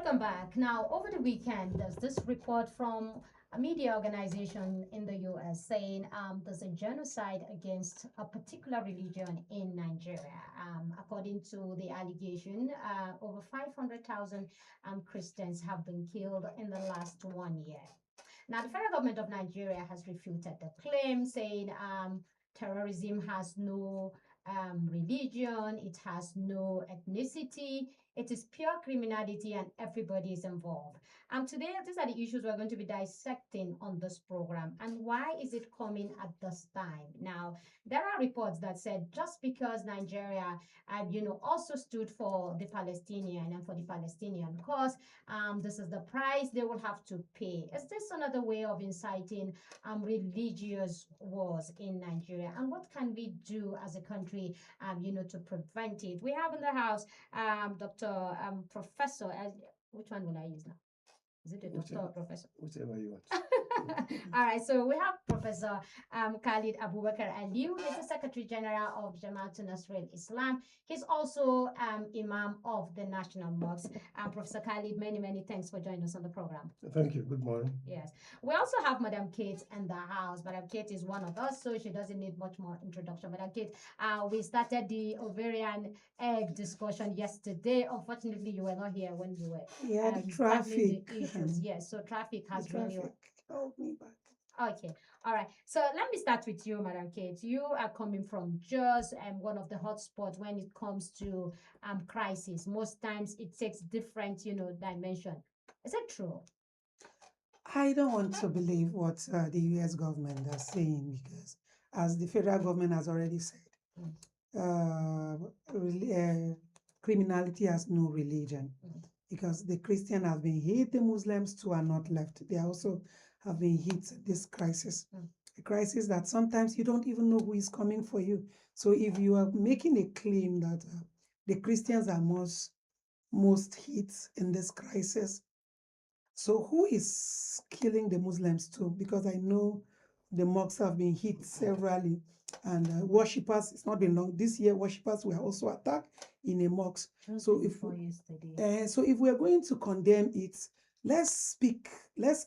Welcome back. Now, over the weekend, there's this report from a media organization in the US saying there's a genocide against a particular religion in Nigeria. According to the allegation, over 500,000 Christians have been killed in the last 1 year. Now, the federal government of Nigeria has refuted the claim, saying terrorism has no religion, it has no ethnicity, it is pure criminality, and everybody is involved. Today, these are the issues we're going to be dissecting on this program. And why is it coming at this time? Now, there are reports that said just because Nigeria, also stood for the Palestinian and for the Palestinian cause, this is the price they will have to pay. Is this another way of inciting religious wars in Nigeria? And what can we do as a country, to prevent it? We have in the house Dr. Professor, which one will I use now? Is it a doctor or professor? Whichever you want. All right, so we have Professor Khalid Abubakar Aliu. He's the Secretary General of Jamaatul Nasrul Islam. He's also Imam of the National Mosque. Professor Khalid, many thanks for joining us on the program. Thank you. Good morning. Yes. We also have Madam Kate in the house. Madam Kate is one of us, so she doesn't need much more introduction. Madam Kate, we started the ovarian egg discussion yesterday. Unfortunately, you were not here when we were the traffic. the issues. Yes, so traffic has really held me back. Okay, all right. So let me start with you, Madam Kate. You are coming from Jos and one of the hotspots when it comes to crisis. Most times it takes different, dimension. Is that true? I don't want to believe what the US government is saying because, as the federal government has already said, criminality has no religion because the Christian have been hit, the Muslims too are not left. They also have been hit this crisis. A crisis that sometimes you don't even know who is coming for you. So if you are making a claim that the Christians are most hit in this crisis, so who is killing the Muslims too? Because I know the mosques have been hit severally, and worshippers, it's not been long. This year, worshippers were also attacked in a mosque. So if we are going to condemn it, let's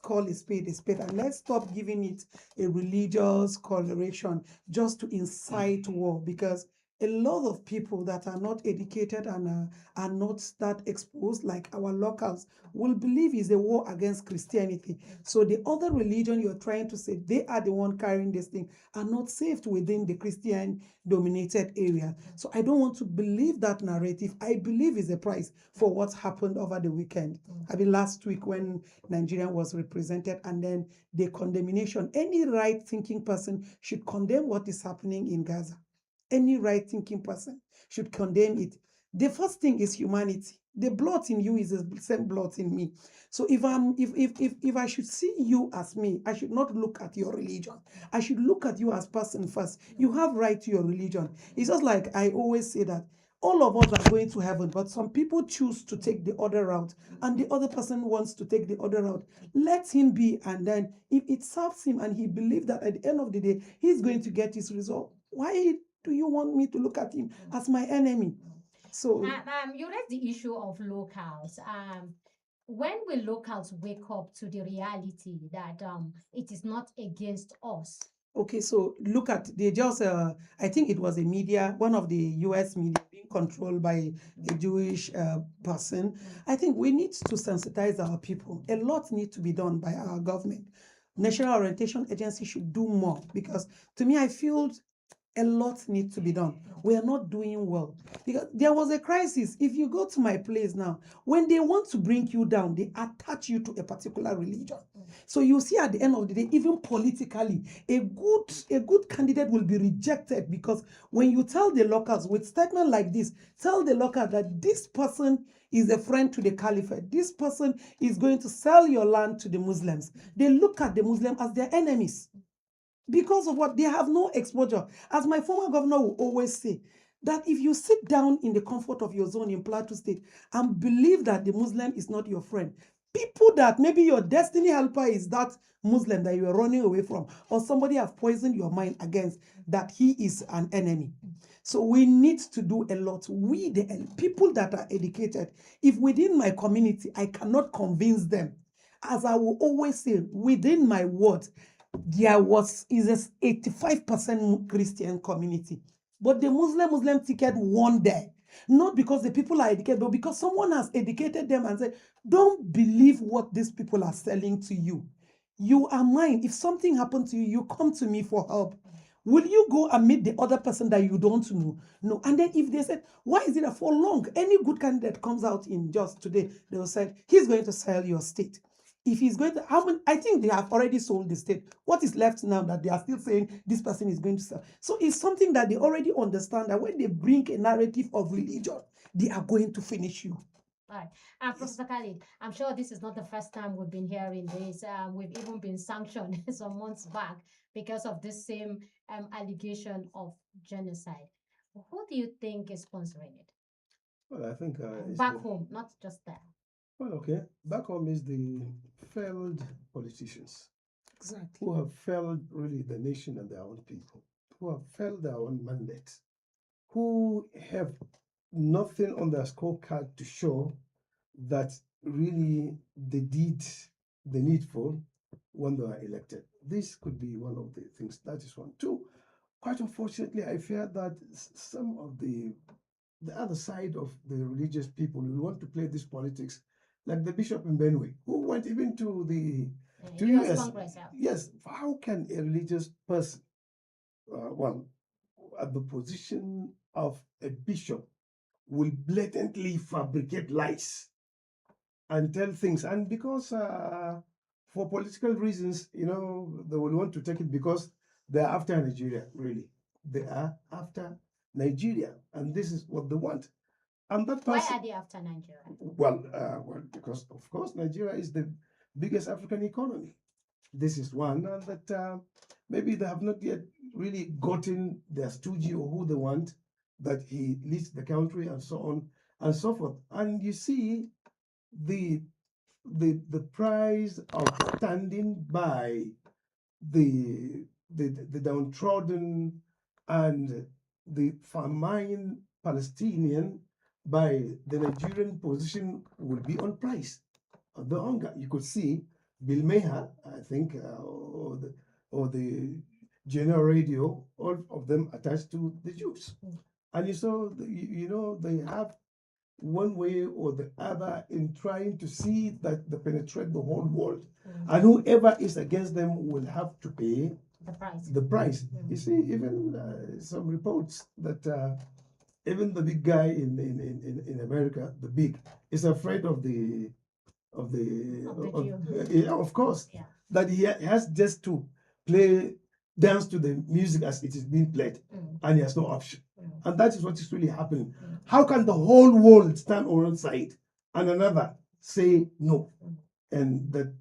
call a spade, and let's stop giving it a religious coloration just to incite war, because a lot of people that are not educated and are not that exposed, like our locals, will believe it's a war against Christianity. So the other religion you're trying to say they are the one carrying this thing are not safe within the Christian-dominated area. So I don't want to believe that narrative. I believe it's a price for what happened over the weekend. I mean, last week when Nigeria was represented, and then the condemnation. Any right-thinking person should condemn what is happening in Gaza. Any right-thinking person should condemn it. The first thing is humanity. The blood in you is the same blood in me. So if I should see you as me, I should not look at your religion. I should look at you as person first. You have right to your religion. It's just like I always say that all of us are going to heaven, but some people choose to take the other route, and the other person wants to take the other route. Let him be, and then if it serves him and he believes that at the end of the day, he's going to get his result, why do you want me to look at him as my enemy? So you raised the issue of locals. When will locals wake up to the reality that it is not against us? Okay, so look at, they just, I think it was a media, one of the US media being controlled by a Jewish person. I think we need to sensitize our people. A lot needs to be done by our government. National Orientation Agency should do more, because to me, I feel a lot needs to be done. We are not doing well. Because there was a crisis. If you go to my place now, when they want to bring you down, they attach you to a particular religion. So you see at the end of the day, even politically, a good candidate will be rejected, because when you tell the locals with statement like this, tell the local that this person is a friend to the caliphate, this person is going to sell your land to the Muslims, they look at the Muslims as their enemies. Because of what? They have no exposure. As my former governor will always say, that if you sit down in the comfort of your zone in Plateau State and believe that the Muslim is not your friend, People that maybe your destiny helper is that Muslim that you are running away from, or somebody have poisoned your mind against, that he is an enemy. So we need to do a lot. We, the people that are educated, if within my community I cannot convince them, as I will always say, within my ward, there is a 85% Christian community. But the Muslim ticket won there. Not because the people are educated, but because someone has educated them and said, don't believe what these people are selling to you. You are mine. If something happened to you, you come to me for help. Will you go and meet the other person that you don't know? No. And then if they said, why is it that for long? Any good candidate comes out in just today, they will say, he's going to sell your state. If he's going to, I think they have already sold the state. What is left now that they are still saying this person is going to sell? So it's something that they already understand, that when they bring a narrative of religion, they are going to finish you. All right. Professor Khalid, I'm sure this is not the first time we've been hearing this. We've even been sanctioned some months back because of this same allegation of genocide. Who do you think is sponsoring it? Well, I think Back home, not just there. well, okay. Back home is the failed politicians Exactly. who have failed really the nation and their own people, who have failed their own mandate, who have nothing on their scorecard to show that really they did the needful when they were elected. This could be one of the things. That is one. Two, quite unfortunately, I fear that some of the other side of the religious people will want to play this politics, like the bishop in Benue, who went even to the US US. Congress. Yes, how can a religious person, well, at the position of a bishop, will blatantly fabricate lies and tell things? And because for political reasons, they will want to take it because they're after Nigeria, really. They are after Nigeria, and this is what they want. And that Why person, are they after Nigeria? well, because of course Nigeria is the biggest African economy. This is one, and that maybe they have not yet really gotten their stooge or who they want, that he leads the country and so on and so forth. And you see the price of standing by the downtrodden and the famine Palestinian by the Nigerian position will be on price of the hunger. You could see Bill Maher, I think, or the General Radio, all of them attached to the Jews. And you saw, they have one way or the other in trying to see that they penetrate the whole world. And whoever is against them will have to pay the price. You see, even some reports that even the big guy in America, the big, is afraid of the of course, Yeah. that he has just to dance to the music as it is being played, and he has no option. And that is what is really happening. How can the whole world stand on one side and another say no? And that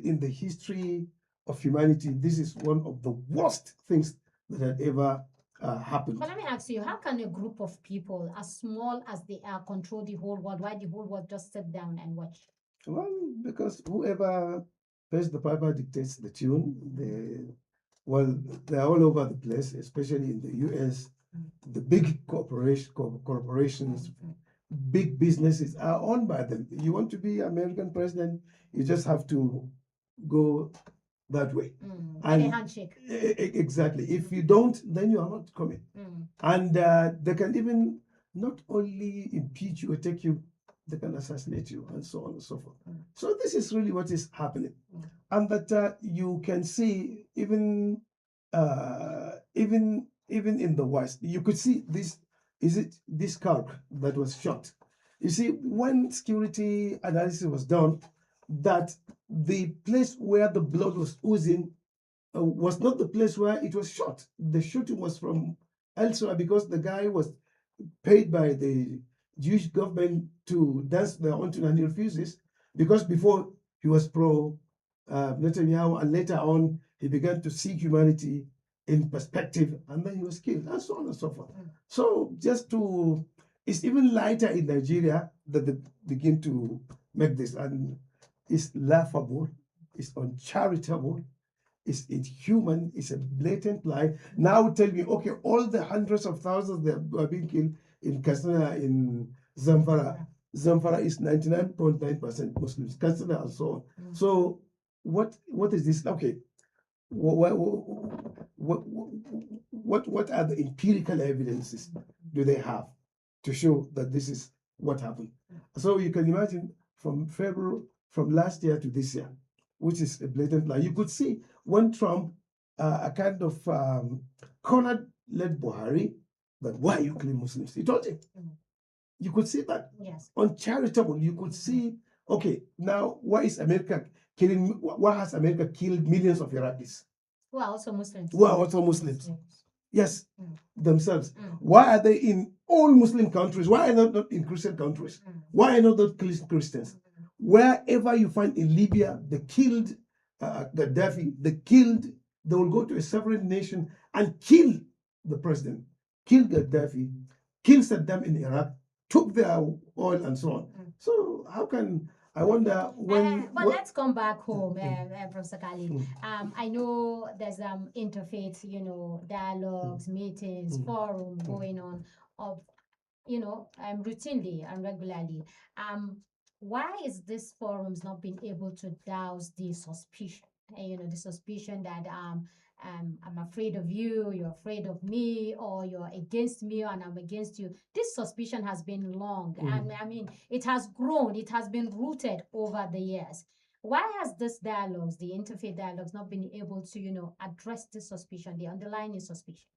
in the history of humanity, this is one of the worst things that had ever happened. But let me ask you, how can a group of people, as small as they are, control the whole world? Why the whole world just sit down and watch? Well, because whoever pays the piper dictates the tune. They're all over the place, especially in the US. The big corporations, big businesses are owned by them. You want to be American president, you just have to go that way. And a handshake. Exactly. If you don't, then you are not coming. And they can even not only impeach you or take you, they can assassinate you, and so on and so forth. So this is really what is happening. And that you can see even in the West, you could see this car that was shot. You see, when security analysis was done, that the place where the blood was oozing was not the place where it was shot. The shooting was from elsewhere because the guy was paid by the Jewish government to dance their own tune, and he refuses, because before he was pro Netanyahu, and later on he began to see humanity in perspective, and then he was killed, and so on and so forth. So it's even lighter in Nigeria that they begin to make this. And is laughable, is uncharitable, is inhuman, is a blatant lie. Now tell me, okay, all the hundreds of thousands that are being killed in Katsina, in Zamfara, Zamfara is 99.9% Muslims, Katsina and so on. So what is this? Okay, what what are the empirical evidences do they have to show that this is what happened? So you can imagine from February, from last year to this year, which is a blatant lie. You could see when Trump, a kind of cornered led Buhari, that why you killing Muslims? He told him. You could see that. Yes. Uncharitable. You could see, okay, now why is America killing, why has America killed millions of Iraqis? Who are also Muslims. Who are also Muslims? Yes, Mm. themselves. Mm. Why are they in all Muslim countries? Why are they not in Christian countries? Why are not Christians? Wherever you find in Libya, they killed Gaddafi, they will go to a sovereign nation and kill the president, kill Gaddafi, kill Saddam in Iraq, took their oil and so on. So how can, I wonder when... But let's come back home, Professor Khalid. Mm. I know there's interfaith, dialogues, meetings, forum going on of, routinely and regularly. Why is this forums not being able to douse the suspicion? The suspicion that I'm afraid of you, you're afraid of me, or you're against me and I'm against you. This suspicion has been long, and I mean, it has grown, it has been rooted over the years. Why has this dialogues, the interfaith dialogues, not been able to, address this suspicion, the underlying suspicion?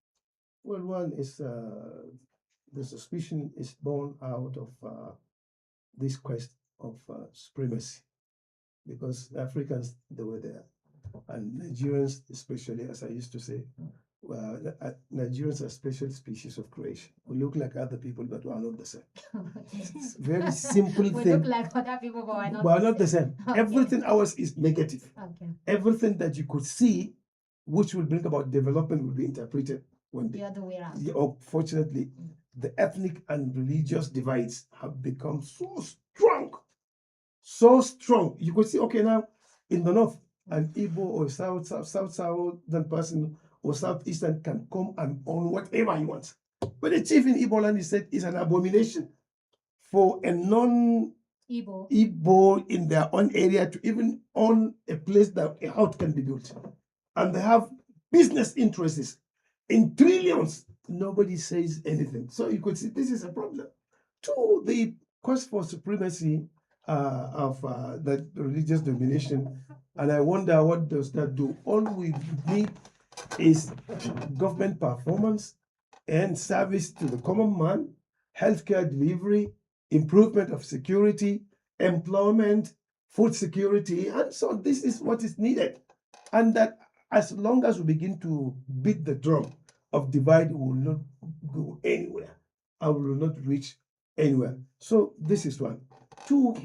Well, one is the suspicion is born out of this quest of supremacy, because Africans, they were there, and Nigerians, especially, as I used to say, Nigerians are a special species of creation. We look like other people, but we are not the same. It's a very simple We thing. look like other people, but we're not, We are not the same. Okay. Everything ours is negative. Okay. Everything that you could see, which will bring about development, will be interpreted one day. The other way around. Unfortunately, the ethnic and religious divides have become so strong. So strong. You could see, okay, now in the north, an Igbo or southern person or southeastern can come and own whatever he wants. But the chief in Igbo land, he said, is an abomination for a non-Igbo in their own area to even own a place that a house can be built. And they have business interests in trillions. Nobody says anything. So you could see this is a problem. Two, the quest for supremacy of that religious domination. And I wonder, what does that do? All we need is government performance and service to the common man, healthcare delivery, improvement of security, employment, food security, and so on. This is what is needed. And that as long as we begin to beat the drum of divide, we will not go anywhere. I will not reach anywhere. So this is one. Two,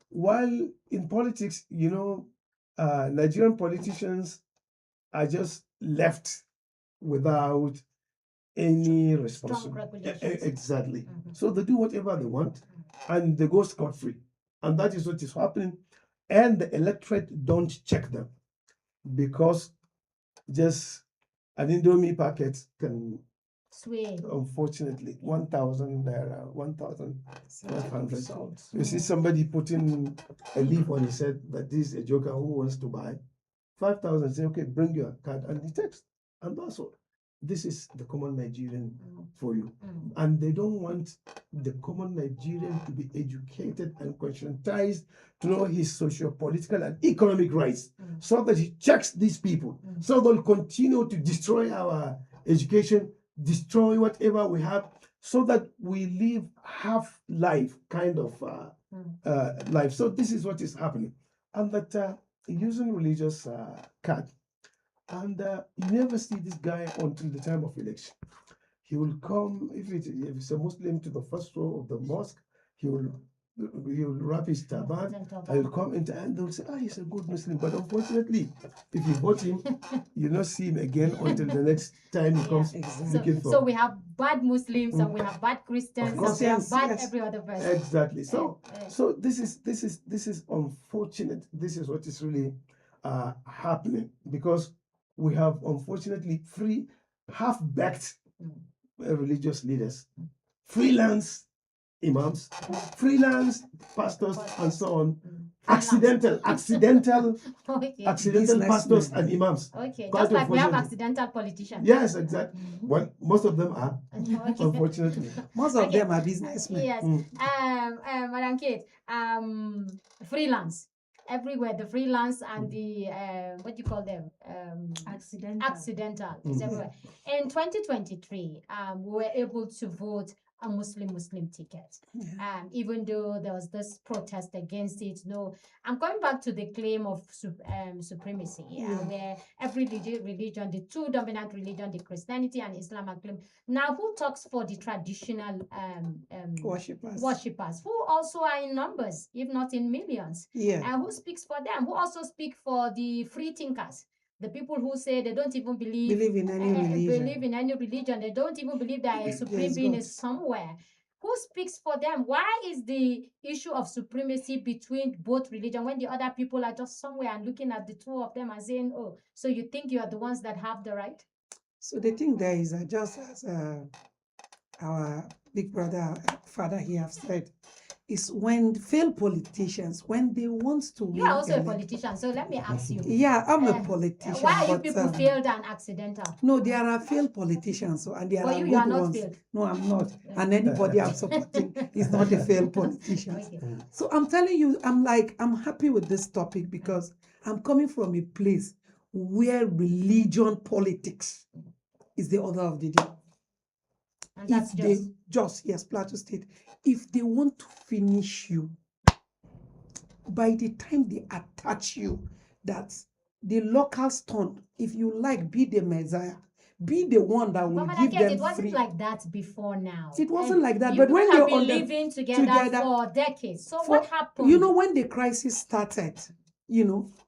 while in politics, Nigerian politicians are just left without any responsibility. Exactly. So they do whatever they want and they go scot-free. And that is what is happening. And the electorate don't check them, because just an Indomie packet can sway, unfortunately, 1,000 naira, 1,500. You see somebody putting a leaf on his head that this is a joker who wants to buy 5,000. Say, okay, bring your card, and he takes, and that's all. This is the common Nigerian for you. And they don't want the common Nigerian to be educated and conscientized to know his socio-political and economic rights, so that he checks these people. So they'll continue to destroy our education, destroy whatever we have, so that we live half-life kind of life. So this is what is happening. And that using religious card. And you never see this guy until the time of election. He will come, if it's a Muslim, to the first row of the mosque. He will he'll wrap his turban, and he'll come into, and they'll say, he's a good Muslim. But unfortunately, if you vote him, you'll not see him again until the next time he comes Exactly. looking for. So we have bad Muslims and we have bad Christians and we have bad Yes. every other person. Exactly. So this is unfortunate. This is what is really happening, because we have unfortunately half-baked religious leaders, freelance imams, freelance pastors, and so on. Accidental Okay. pastors and imams. Okay. Quite Just like we have unfortunately. accidental politicians. Yes, exactly. Well, most of them are, Okay. unfortunately. Most of Okay. them are businessmen. Yes. Madam Kate, freelance. Everywhere, the freelance and the what do you call them? Accidental is everywhere. In 2023, we were able to vote a Muslim ticket. Yeah. Even though there was this protest against it. No, I'm going back to the claim of supremacy, where every religion, the two dominant religion, the Christianity and Islam, are claimed. Now, who talks for the traditional worshippers, who also are in numbers, if not in millions? Yeah. And who speaks for them? Who also speak for the free thinkers? The people who say they don't even believe in any religion. They don't even believe that a supreme Yes, being God. is somewhere. Who speaks for them? Why is the issue of supremacy between both religion when the other people are just somewhere and looking at the two of them and saying, oh, so you think you are the ones that have the right? So the thing there is just as our big brother, father here have said, is when failed politicians, when they want to win. You are also a politician, so let me ask you. Yeah, I'm a politician. Why are you but, people failed and accidental? No, there are failed politicians, and there But are you good are not ones. failed. No, I'm not. And anybody I'm supporting is not a failed politician. Okay. So I'm telling you, I'm happy with this topic because I'm coming from a place where religion politics is the order of the day. And that's yes, Plateau State. If they want to finish you, by the time they attach you, that the locals turn, if you like, be the Messiah, be the one that will give them it wasn't free. like that before now. It wasn't like that, You but when have you're been living together for decades. So what happened? You know, when the crisis started,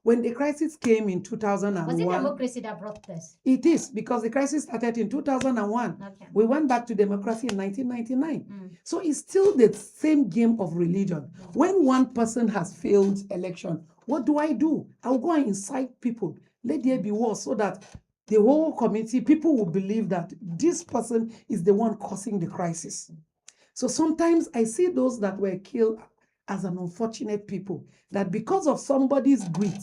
when the crisis came in 2001. Was it democracy that brought this? It is, because the crisis started in 2001. Okay. We went back to democracy in 1999. So it's still the same game of religion. When one person has failed election, what do? I'll go and incite people. Let there be war, so that the whole community, people will believe that this person is the one causing the crisis. So sometimes I see those that were killed as an unfortunate people, that because of somebody's greed,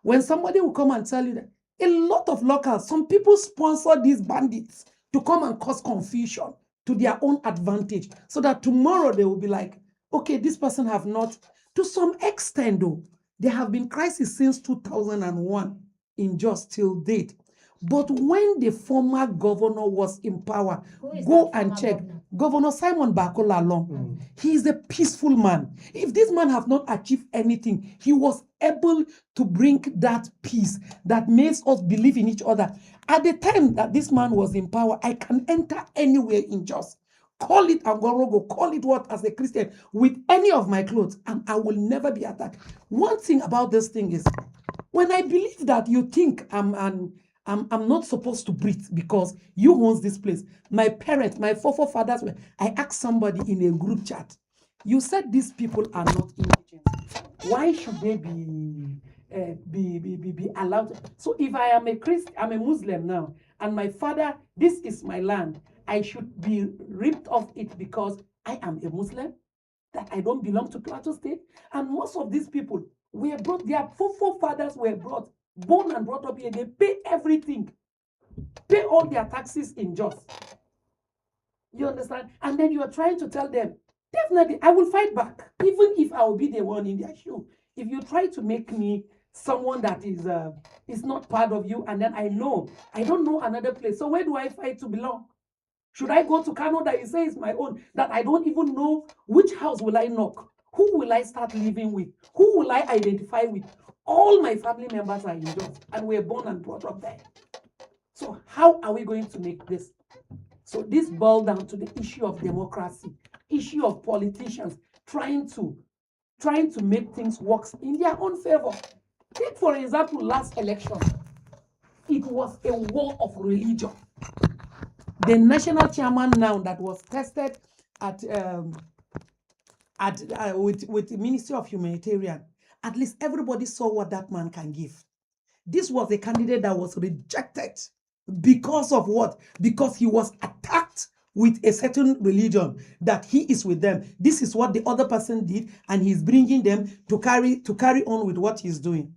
when somebody will come and tell you that a lot of locals, some people sponsor these bandits to come and cause confusion to their own advantage, so that tomorrow they will be like, okay, this person have not, to some extent though, there have been crises since 2001 in just till date. But when the former governor was in power, go and check. Governor Simon Bakola Long, he is a peaceful man. If this man have not achieved anything, he was able to bring that peace that makes us believe in each other. At the time that this man was in power, I can enter anywhere in Jos, call it Angorogo, call it what, as a Christian, with any of my clothes, and I will never be attacked. One thing about this thing is, when I believe that you think I'm not supposed to breathe because you own this place. My parents, my forefathers, I asked somebody in a group chat, you said these people are not indigent. Why should they be allowed? So if I am a Christian, I'm a Muslim now, and my father, this is my land, I should be ripped off it because I am a Muslim, that I don't belong to Plateau State. And most of these people were brought, their forefathers were brought, born and brought up here. They pay everything, pay all their taxes in Jos. You understand? And then you are trying to tell them, definitely, I will fight back, even if I will be the one in their shoe. If you try to make me someone that is not part of you, and then I don't know another place. So where do I fight to belong? Should I go to Kano that you say is my own, that I don't even know which house will I knock? Who will I start living with? Who will I identify with? All my family members are in Jos, and we're born and brought up there. So how are we going to make this? So this boils down to the issue of democracy, issue of politicians trying to make things work in their own favor. Take, for example, last election, it was a war of religion. The national chairman now that was tested at with the Ministry of Humanitarian, at least everybody saw what that man can give. This was a candidate that was rejected because of what? Because he was attacked with a certain religion, that he is with them. This is what the other person did, and he's bringing them to carry on with what he's doing.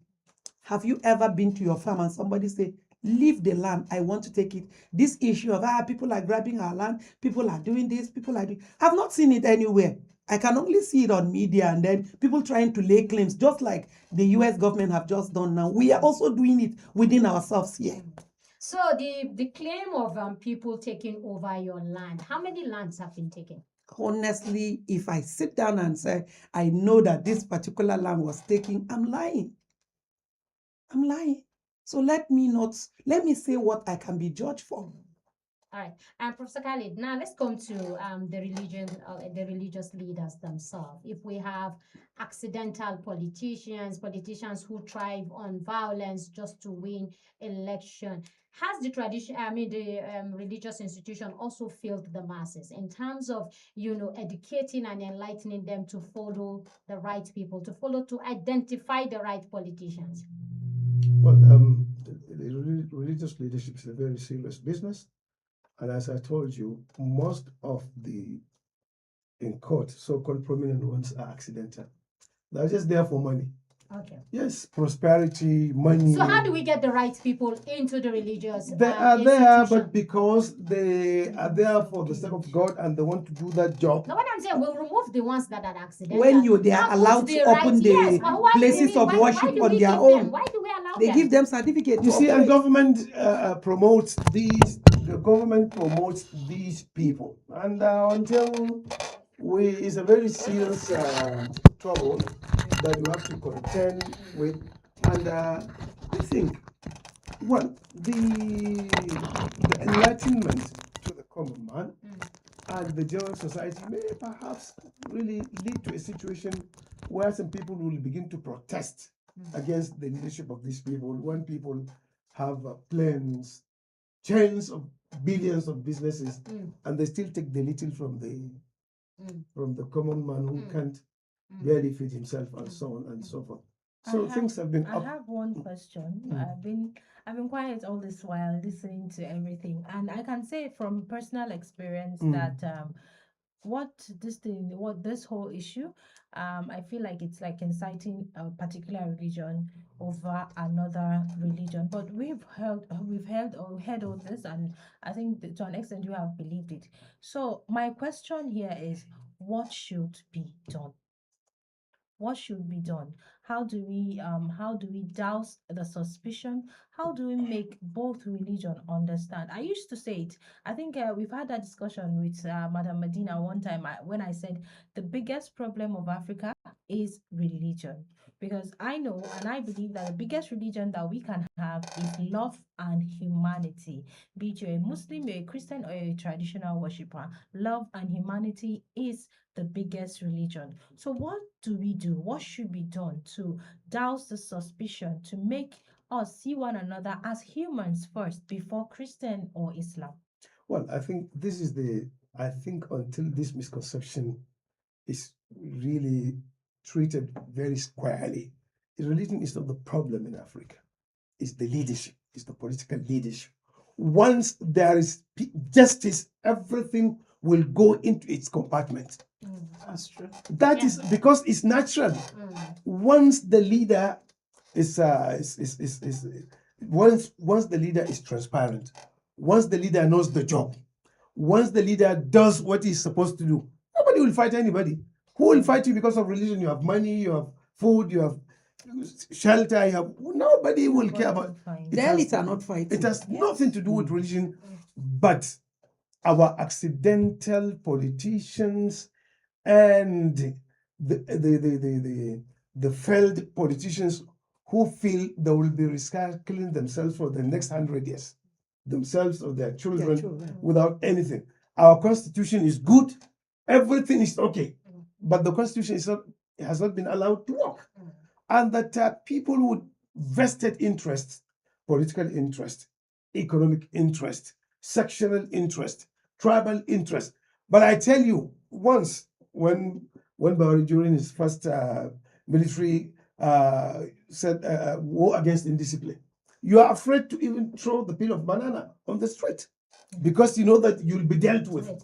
Have you ever been to your farm and somebody say, leave the land, I want to take it? This issue of people are grabbing our land, people are doing this, people are doing, I've not seen it anywhere. I can only see it on media, and then people trying to lay claims, just like the US government have just done now. We are also doing it within ourselves here. So the claim of people taking over your land, how many lands have been taken? Honestly, if I sit down and say, I know that this particular land was taken, I'm lying. I'm lying. So let me say what I can be judged for. All right, and Professor Khalid, now let's come to the religious leaders themselves. If we have accidental politicians who thrive on violence just to win election, has the religious institution also failed the masses in terms of, educating and enlightening them to follow the right people, to identify the right politicians? Well, the religious leadership is a very serious business. And as I told you, most of the in court so-called prominent ones are accidental. They're just there for money. Okay. Yes, prosperity, money. So how do we get the right people into the religious They are there, institution? but because they are there for the sake of God and they want to do that job. Now, what I'm saying, we'll remove the ones that are accidental. When they are allowed to open the places of worship on their own, why do we allow they give them certificates. You see, and government promotes these. The government promotes these people, and until it's a very serious trouble that you have to contend with. And I think, well, the enlightenment to the common man and the general society may perhaps really lead to a situation where some people will begin to protest against the leadership of these people when people have plans, chains of billions of businesses, and they still take the little from the common man who can't barely feed himself, and so on and so forth. So things have been I have one question. I've been quiet all this while listening to everything, and I can say from personal experience that what this whole issue, I feel like it's like inciting a particular religion over another religion. But we've heard all this, and I think that to an extent we have believed it. So my question here is, what should be done? What should be done? How do we douse the suspicion? How do we make both religion understand? I used to say it. I think we've had that discussion with Madam Medina one time, when I said the biggest problem of Africa is religion, because I know and I believe that the biggest religion that we can have is love and humanity. Be it you're a Muslim, you're a Christian, or you're a traditional worshiper, love and humanity is the biggest religion. So what do we do? What should be done to douse the suspicion, to make us see one another as humans first before Christian or Islam? Well, I think I think until this misconception is really treated very squarely, religion is not the problem in Africa. It's the leadership, it's the political leadership. Once there is justice, everything will go into its compartment. That's true. That is because it's natural. Once the leader once the leader is transparent, once the leader knows the job, once the leader does what he's supposed to do, nobody will fight anybody. Who will fight you because of religion? You have money, you have food, you have shelter, nobody will care about it. The elites are not fighting. It has nothing to do with religion, but our accidental politicians and the failed politicians who feel they will be recycling themselves for the next 100 years, themselves or their children, without anything. Our constitution is good, everything is okay, but the constitution is not, has not been allowed to work. Mm. And that people with vested interest, political interest, economic interest, sectional interest, tribal interest. But I tell you, once when Bahari during his first military said war against indiscipline, you are afraid to even throw the peel of banana on the street because you know that you'll be dealt with. Right.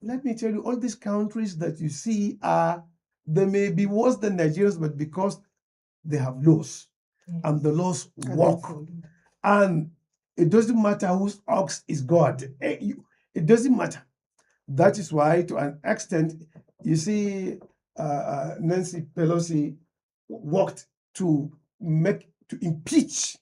Let me tell you, all these countries that you see they may be worse than Nigerians, but because they have laws and the laws And work, therefore, and it doesn't matter whose ox is God. It doesn't matter. That is why, to an extent, you see, Nancy Pelosi worked to impeach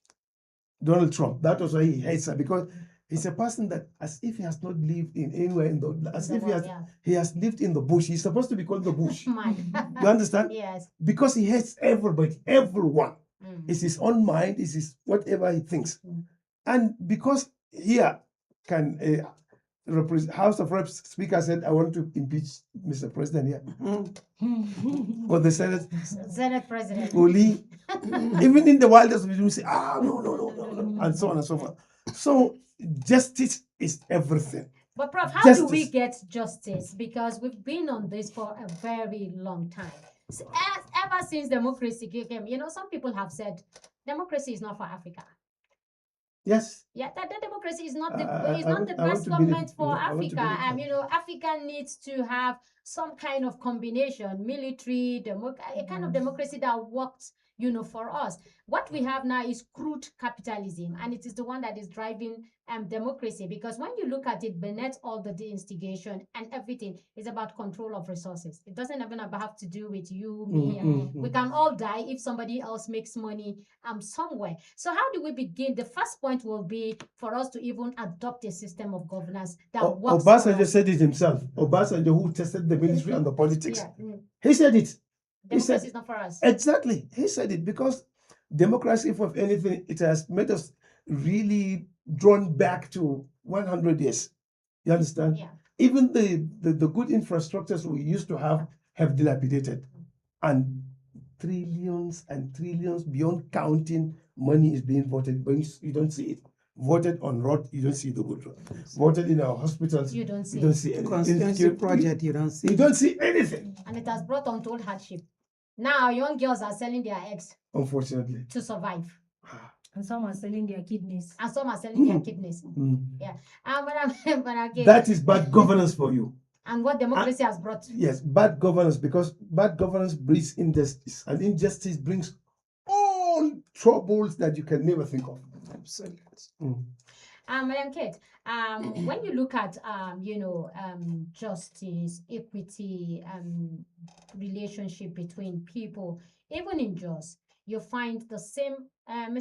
Donald Trump. That was why he hates her, because he's a person that, as if he has not lived in anywhere in the, as The if world, he has lived in the bush. He's supposed to be called the bush. Man. You understand? Yes. Because he hates everybody, everyone. Mm. It's his own mind, it's his whatever he thinks. Mm. And because here can House of Reps Speaker said, I want to impeach Mr. President here. Or the Senate, Senate President. Oli, even in the wildest of it, say, no, and so on and so forth. So justice is everything. But Prof, how do we Justice. get justice? Because we've been on this for a very long time. Ever since democracy came, some people have said democracy is not for Africa. Yes. Yeah, that democracy is not the I best want to government believe, for I want to Africa. believe that. Africa needs to have some kind of combination, military, a kind of democracy that works, for us. What we have now is crude capitalism, and it is the one that is driving democracy. Because when you look at it, beneath all the instigation and everything is about control of resources. It doesn't even have to do with you, me. We can all die if somebody else makes money somewhere. So how do we begin? The first point will be for us to even adopt a system of governance that works for Obasanjo us. said it himself. Obasanjo, who tested the military and the politics, Yeah. he said it. Democracy is not for us. Exactly. He said it because democracy, if of anything, it has made us really drawn back to 100 years. You understand? Yeah. Even the good infrastructures we used to have dilapidated. And trillions and trillions beyond counting money is being voted, but you don't see it. Voted on road, you don't see the good road. Voted in our hospitals, You don't see you don't it. see anything. constituency project, you don't see. You don't see anything, And it has brought untold hardship. Now young girls are selling their eggs unfortunately. to survive. And some are selling their kidneys. And some are selling their kidneys. Mm. But again, That is bad governance for you. and what democracy has brought. Yes, bad governance, because bad governance breeds injustice, and injustice brings all troubles that you can never think of. Absolutely. Madam Kate, when you look at justice, equity, relationship between people, even in JOS, you find the same.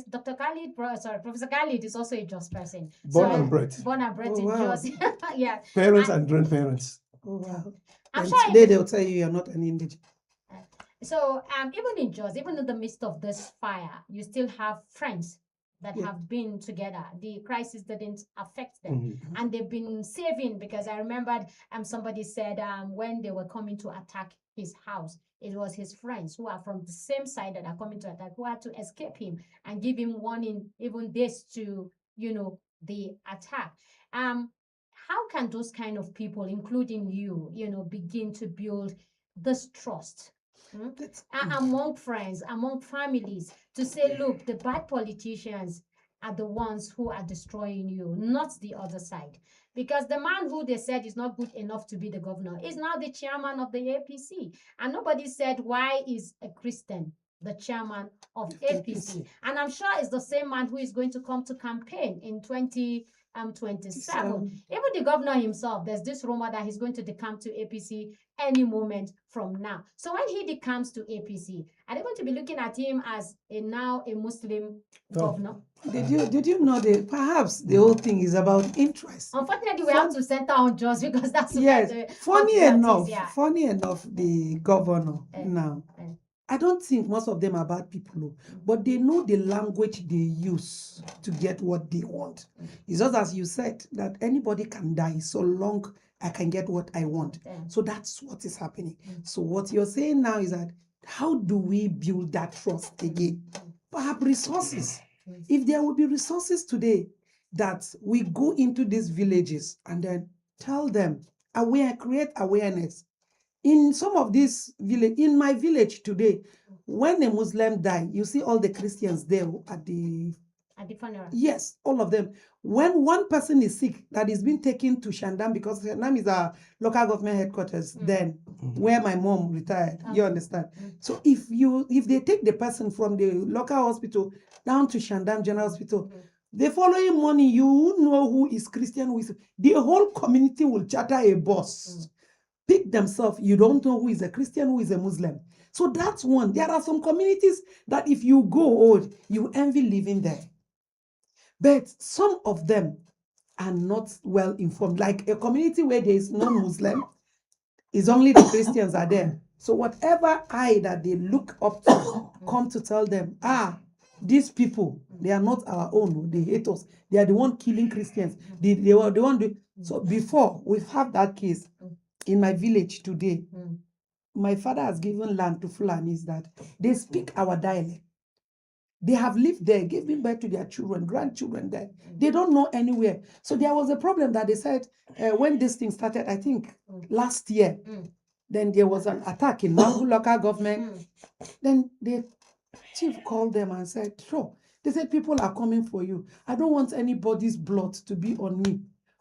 Dr. Khalid, Professor Khalid is also a JOS person. Born and bred. Born and bred Oh, in wow. JOS. Yeah. Parents and grandparents. Oh, wow. I'm And sure today they'll tell you you're not an indigent. So even in JOS, even in the midst of this fire, you still have friends that Yeah. have been together. The crisis didn't affect them. Mhm. And they've been saving, because I remembered somebody said when they were coming to attack his house, it was his friends who are from the same side that are coming to attack who had to escape him and give him warning, even this to the attack. How can those kind of people, including you, begin to build this trust among friends, among families, to say, look, the bad politicians are the ones who are destroying you, not the other side. Because the man who they said is not good enough to be the governor is now the chairman of the APC. And nobody said, why is a Christian the chairman of APC? And I'm sure it's the same man who is going to come to campaign in 2027. Even the governor himself, there's this rumor that he's going to decamp to APC any moment from now. So when he decomes to APC, are they going to be looking at him as now a Muslim governor? Did you know that perhaps the whole thing is about interest? Unfortunately, we have to center on JOS because that's Yes. where the Funny hot blood is, enough, the governor now. I don't think most of them are bad people, but they know the language they use to get what they want. It's just as you said, that anybody can die so long I can get what I want. Yeah. So that's what is happening. So what you're saying now is that how do we build that trust again? Perhaps resources. If there will be resources today that we go into these villages and then tell them, create awareness. In some of these village, in my village today, when a Muslim die, you see all the Christians there at the funeral. yes, all of them. When one person is sick that is being taken to Shandam, because Shandam is our local government headquarters, then where my mom retired, you understand? So if they take the person from the local hospital down to Shandam General Hospital, the following morning you won't know who is Christian, who is the whole community will charter a bus. Pick themselves. You don't know who is a Christian, who is a Muslim. So that's one. There are some communities that if you go old, you envy living there. But some of them are not well informed. Like a community where there is no Muslim, is only the Christians are there. So whatever eye that they look up to, come to tell them, these people, they are not our own. They hate us. They are the one killing Christians. They were the one. So before we've had that case in my village today, my father has given land to Fulanis that they speak our dialect. They have lived there, giving birth to their children, grandchildren there. They don't know anywhere. So there was a problem that they said when this thing started, I think last year, then there was an attack in Mangu local government. Then the chief called them and said, sure. They said, people are coming for you. I don't want anybody's blood to be on me.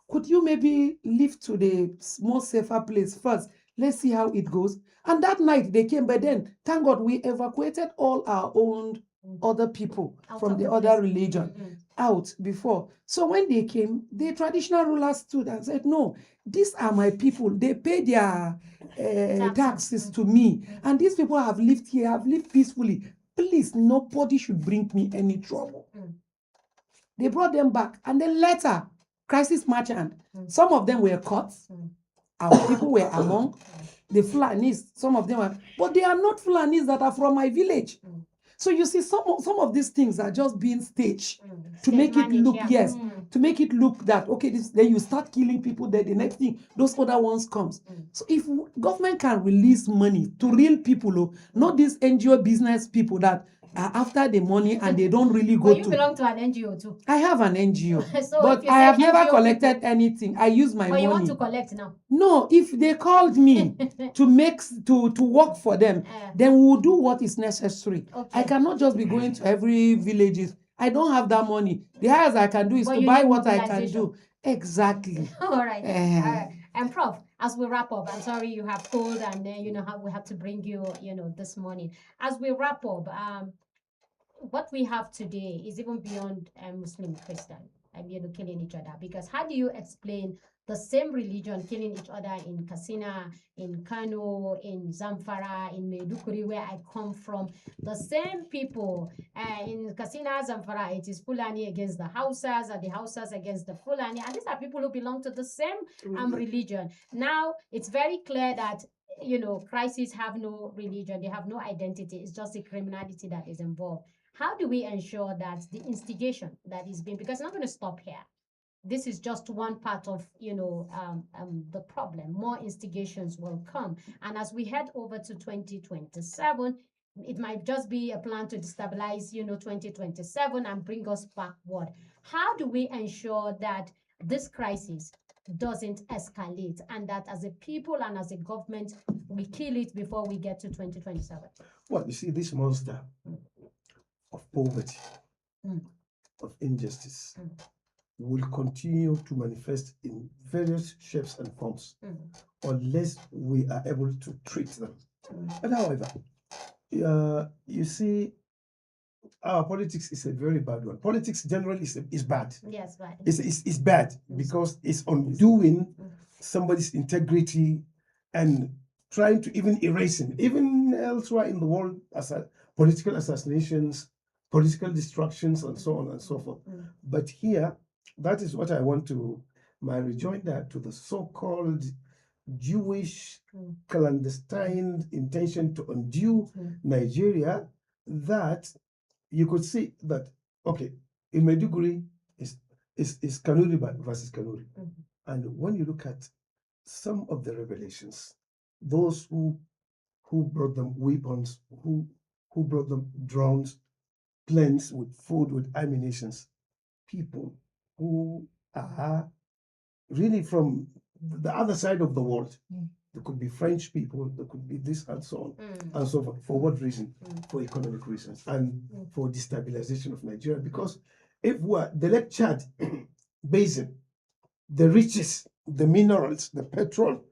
Could you maybe leave to the more safer place first? Let's see how it goes. And that night they came, but then, thank God, we evacuated all our own other people from the other religion out before. So when they came, the traditional rulers stood and said, no, these are my people. They pay their taxes to me. And these people have lived here, have lived peacefully. Please, nobody should bring me any trouble. They brought them back. And then later, crisis merchant, some of them were caught. Our people were among the Fulanis. Some of them were, but they are not Fulanis that are from my village. So you see, some of these things are just being staged to make it look, to make it look that, okay, then you start killing people, then the next thing, those other ones comes. So if government can release money to real people, not these NGO business people that are after the money and they don't really go But you belong to an NGO too. I have an NGO, So but I have never collected anything. I use my money. But you want to collect now? No, if they called me to work for them, then we will do what is necessary. Okay. I cannot just be going to every villages. I don't have that money. The highest I can do is to buy what I can do. Exactly. All right. And Prof, as we wrap up, I'm sorry you have cold and then how we have to bring you, this morning. As we wrap up, what we have today is even beyond Muslim Christian and killing each other. Because how do you explain the same religion killing each other in Katsina, in Kano, in Zamfara, in Maiduguri, where I come from? The same people in Katsina, Zamfara, it is Fulani against the Hausas, and the Hausas against the Fulani, and these are people who belong to the same religion. Now it's very clear that crises have no religion, they have no identity. It's just the criminality that is involved. How do we ensure that the instigation that is being, because it's not going to stop here. This is just one part of, the problem. More instigations will come. And as we head over to 2027, it might just be a plan to destabilize, 2027 and bring us backward. How do we ensure that this crisis doesn't escalate and that as a people and as a government, we kill it before we get to 2027? Well, you see, this monster of poverty, of injustice, will continue to manifest in various shapes and forms unless we are able to treat them. But however, you see, our politics is a very bad one. Politics generally is bad. Yes, bad. It's bad because it's undoing somebody's integrity and trying to even erase him. Even elsewhere in the world, political assassinations, political destructions, and so on and so forth. But here, that is what I want to, my rejoinder to the so-called Jewish clandestine intention to undo Nigeria, that you could see that, okay, in Maiduguri is Kanuri versus Kanuri. And when you look at some of the revelations, those who brought them weapons, who brought them drones, planes with food, with ammunitions, people who are really from the other side of the world. There could be French people, there could be this and so on and so forth. For what reason? For economic reasons and for destabilization of Nigeria. Because if we're the Lake Chad basin, the riches, the minerals, the petrol,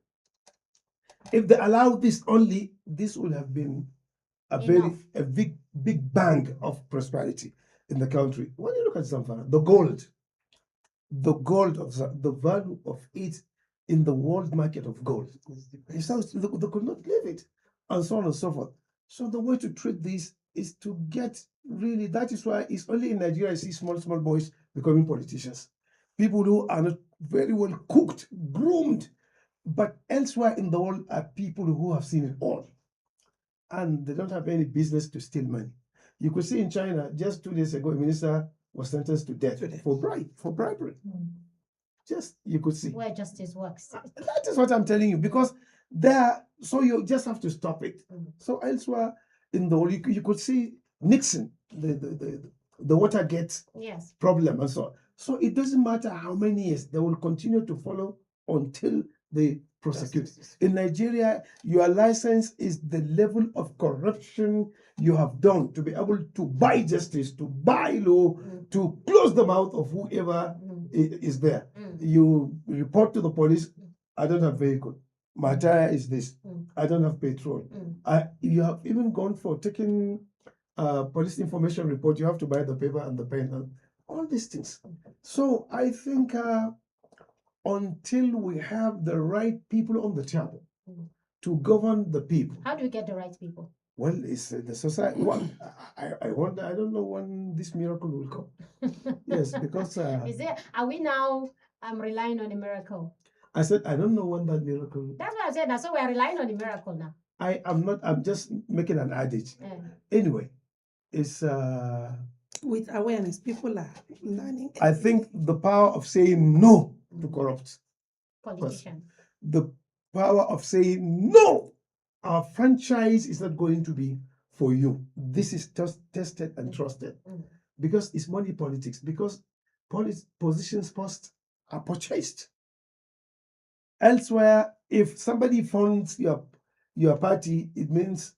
if they allow this only, this would have been Enough. a big bang of prosperity in the country. When you look at Zamfara, the gold of the value of it in the world market of gold, they could not leave it, and so on and so forth. So the way to treat this is to get really. That is why it's only in Nigeria I see small boys becoming politicians, people who are not very well cooked, groomed. But elsewhere in the world are people who have seen it all, and they don't have any business to steal money. You could see in China just 2 days ago, a minister was sentenced to death for bribery. Just you could see. Where justice works. That is what I'm telling you, because there. So you just have to stop it. So elsewhere in the world, you could see Nixon, the Watergate Yes. problem and so on. So it doesn't matter how many years, they will continue to follow until they prosecute. In Nigeria, your license is the level of corruption you have done to be able to buy justice, to buy law, to close the mouth of whoever is there. You report to the police, I don't have vehicle. My tire is this. I don't have petrol. You have even gone for taking police information report, you have to buy the paper and the pen and all these things. So I think until we have the right people on the table to govern the people. How do we get the right people? Well, it's the society. Well, I wonder. I don't know when this miracle will come. Yes, because Are we now relying on a miracle? I said I don't know when that miracle. That's what I said. That's why we are relying on a miracle now. I am not. I'm just making an adage. Anyway, it's. With awareness, people are learning. I think the power of saying no to corrupt Politician. the power of saying no, our franchise is not going to be for you. This is tested and trusted because it's money politics. Because positions first are purchased. Elsewhere, if somebody funds your party, it means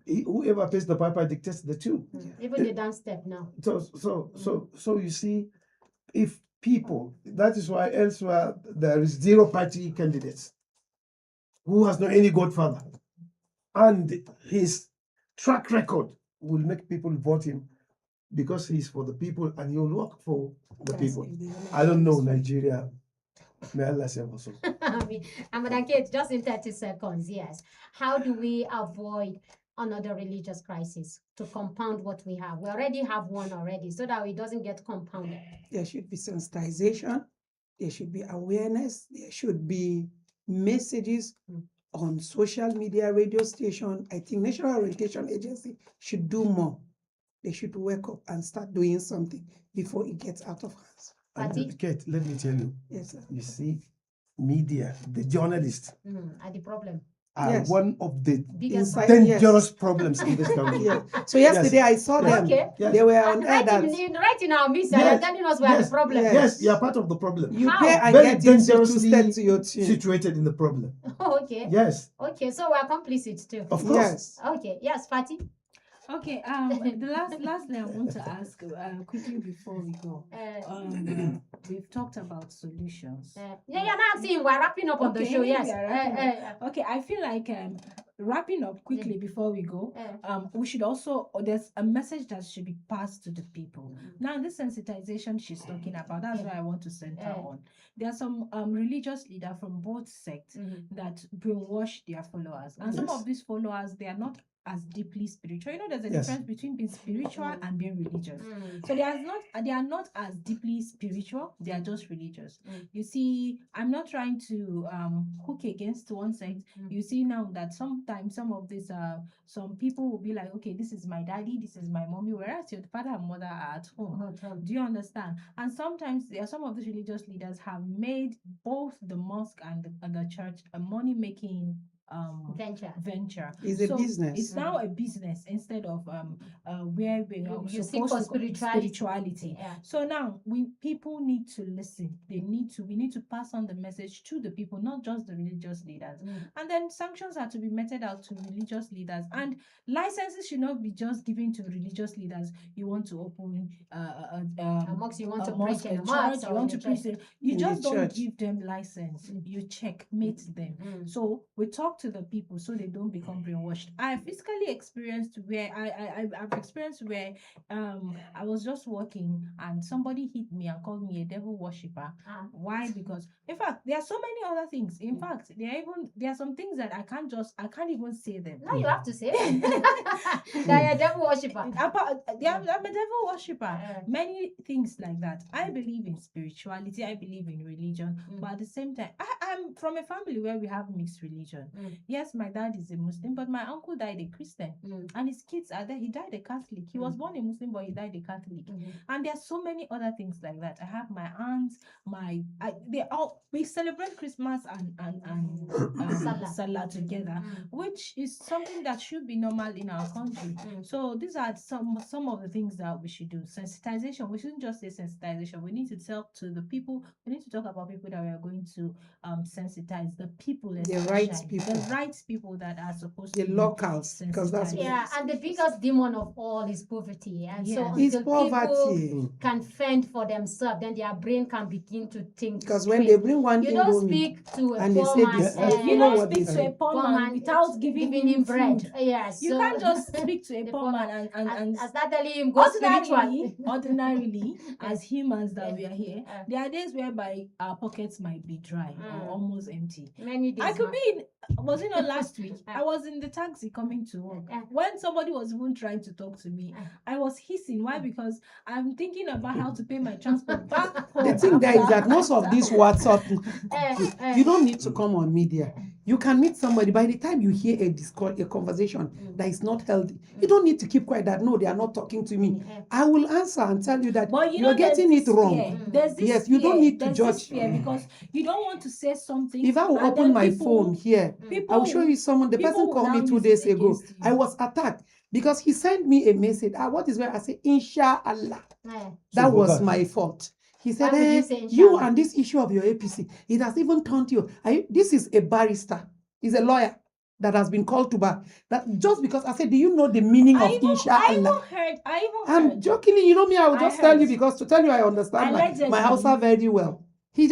whoever pays the piper dictates the tune. Even the dance step now. So you see, if people, that is why elsewhere there is zero party candidates who has not any godfather, and his track record will make people vote him because he's for the people and he'll work for the people. I don't know Nigeria. May Allah save us all. Madam Kate, just in 30 seconds, yes. How do we avoid another religious crisis to compound what we have? We already have one already, so that it doesn't get compounded. There should be sensitization, there should be awareness, there should be messages on social media, radio station. I think National Orientation Agency should do more. They should wake up and start doing something before it gets out of hands. And Kate, let me tell you. Yes, sir. You see, media, the journalists Are the problem. are one of the Biggest dangerous problems in this country. Yeah. So yesterday I saw them. Okay. Yes. They were on air Right that in our midst, you're telling us we are the problem. Yes, you are part of the problem. you How? pay and Very get into two dangerously steps to your tune. situated in the problem. Okay. Yes, Okay, so we are complicit too. of course. Yes. Okay, yes, Fatty. Okay, the lastly I want to ask quickly before we go. We've talked about solutions. Yeah, now seeing we're wrapping up on the show. Yes. we are wrapping up. Okay, I feel like wrapping up quickly before we go. We should also there's a message that should be passed to the people. Now, this sensitization she's talking about, that's what I want to center on. There are some religious leaders from both sects that brainwash their followers, and some of these followers, they are not as deeply spiritual. You know, there's a Yes. difference between being spiritual and being religious. Mm. So they are not as deeply spiritual, they are just religious. Mm. You see, I'm not trying to hook against one sect. Mm. You see now that sometimes some of these some people will be like, okay, this is my daddy, this is my mommy, whereas your father and mother are at home. Do you understand? And sometimes there are some of these religious leaders have made both the mosque and the church a money making venture. It's a business. It's now a business instead of where we are You seek supposed for to spirituality. Yeah. So now people need to listen. We need to pass on the message to the people, not just the religious leaders. And then sanctions are to be meted out to religious leaders, and licenses should not be just given to religious leaders. You want to open A mosque, you want a to mosque, preach in a a mosque, church, or you want in to a preach church. you In the just don't church. give them license. You checkmate them. So we talk to the people so they don't become brainwashed. I've physically experienced where I've experienced where I was just walking and somebody hit me and called me a devil worshipper. Why? Because in fact there are so many other things. In fact, there are some things that I can't even say them. No, you have to say that you're a devil worshipper. I'm a devil worshipper. Many things like that. I believe in spirituality. I believe in religion. But at the same time, I'm from a family where we have mixed religion. Yes, my dad is a Muslim, but my uncle died a Christian, and his kids are there. He died a Catholic. He was born a Muslim, but he died a Catholic. And there are so many other things like that. I have my aunts, we celebrate Christmas and Salah together, which is something that should be normal in our country. So these are some of the things that we should do. Sensitization. We shouldn't just say sensitization. We need to talk to the people. We need to talk about people that we are going to sensitize. The people, The right people. the right people that are supposed The to be locals, because that's what Yeah, and the biggest demon of all is poverty. And so It's until people poverty. can fend for themselves, then their brain can begin to think. Because when straight. they bring one You don't Indomie speak to a and they poor say man. this, You know don't what speak they to a say. poor man without giving him bread. food. Yes. You can't just speak to a the poor man and start telling him go spiritual. ordinarily, as humans that we are here, there are days whereby our pockets might be dry or almost empty. Many days. I could be in, was it not last week? I was in the taxi coming to work. When somebody was even trying to talk to me, I was hissing. Why? Because I'm thinking about how to pay my transport back home. The thing there is that most of these WhatsApp, you don't need to come on media. You can meet somebody. By the time you hear a conversation that is not healthy, you don't need to keep quiet that no, they are not talking to me. I will answer and tell you that you're getting it wrong. Yes, you don't need to judge. Because you don't want to say something. If I will open my phone here, I will show you someone. The person called me 2 days ago. I was attacked because he sent me a message. What is where I say, Inshallah. That was my fault. He said, you and this issue of your APC, it has even turned you. This is a barrister. He's a lawyer that has been called to bar. That just because I said, do you know the meaning of Inshallah? I'm jokingly, you know me, I will just tell you because to tell you I understand my Hausa very well. He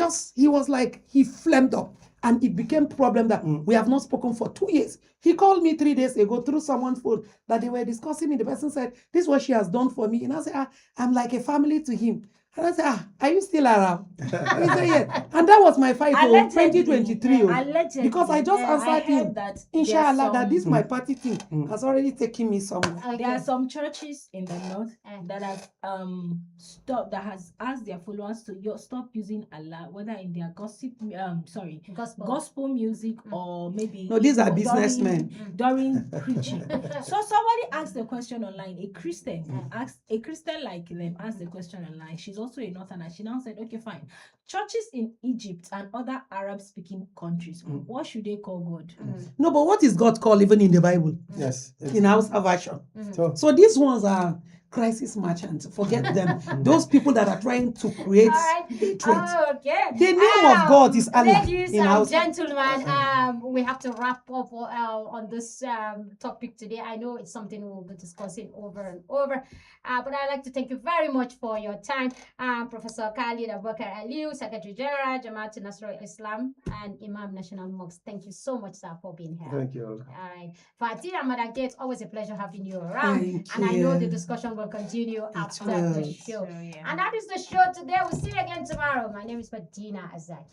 was like, he flamed up. And it became a problem that we have not spoken for 2 years. He called me 3 days ago through someone's phone that they were discussing me. The person said, this is what she has done for me. And I said, I'm like a family to him. And I said, are you still around? He said, yeah. And that was my fight in 2023. Because I just answered him, Inshallah, that this my party thing has already taken me somewhere. There are some churches in the north that have has asked their followers to stop using Allah, whether in their gospel music or maybe no, these are businessmen during preaching. So somebody asked the question online. A Christian like them asked the question online. She's also a northerner. She now said, okay, fine. Churches in Egypt and other Arab-speaking countries, what should they call God? No, but what is God called even in the Bible? Yes. In Hausa version. So these ones are crisis merchants. Forget them. Those people that are trying to create hatred. The name of God is Allah. Ladies and gentlemen, we have to wrap up on this topic today. I know it's something we'll be discussing over and over, but I'd like to thank you very much for your time. Professor Khalid Abubakar Aliu, Secretary General, Jamaat Nasrul Islam, and Imam National Mosque. Thank you so much, sir, for being here. Thank you. All right. Fatih Ramadan, it's always a pleasure having you around. And I know the discussion will continue after the show. And that is the show today. We'll see you again tomorrow. My name is Fatina Azad.